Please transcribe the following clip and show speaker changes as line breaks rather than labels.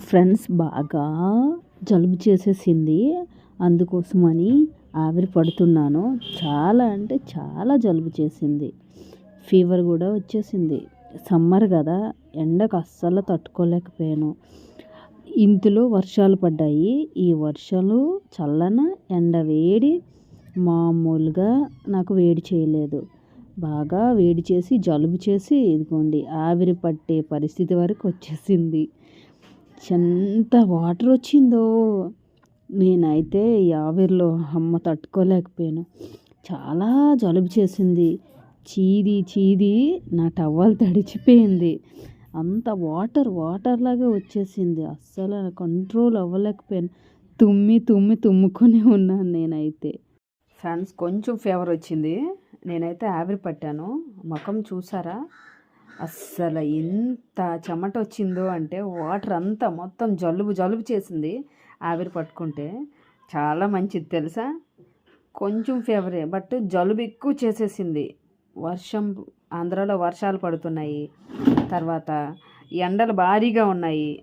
Friends బాగా జలుబు చేసేసింది. అందుకోసమని ఆవిరి పడుతున్నాను. చాలా అంటే చాలా జలుబు చేసింది. ఫీవర్ కూడా వచ్చేసింది. సమ్మర్ కదా, ఎండకు అస్సలు తట్టుకోలేకపోయాను. ఇంతలో వర్షాలు పడ్డాయి. ఈ వర్షాలు చల్లన ఎండ వేడి మామూలుగా నాకు వేడి చేయలేదు. బాగా వేడి చేసి జలుబు చేసి ఇదిగోండి ఆవిరి పట్టే పరిస్థితి వరకు వచ్చేసింది. ఎంత వాటర్ వచ్చిందో నేనైతే ఈ ఆవిరిలో అమ్మ తట్టుకోలేకపోయాను. చాలా జలుబు చేసింది. చీది చీది నా టవల్ తడిచిపోయింది. అంత వాటర్ లాగా వచ్చేసింది. అస్సలు కంట్రోల్ అవ్వలేకపోయాను. తుమ్ముకొని ఉన్నాను నేనైతే. ఫ్రెండ్స్ కొంచెం ఫీవర్ వచ్చింది. నేనైతే ఆవిరి పట్టాను. ముఖం చూసారా, అస్సలు ఎంత చెమట వచ్చిందో అంటే వాటర్ అంతా మొత్తం జలుబు చేసింది. ఆవిరి పట్టుకుంటే చాలా మంచిది తెలుసా. కొంచెం ఫీవరే బట్ జలుబు ఎక్కువ చేసేసింది. ఆంధ్రాలో వర్షాలు పడుతున్నాయి. తర్వాత ఎండలు భారీగా ఉన్నాయి.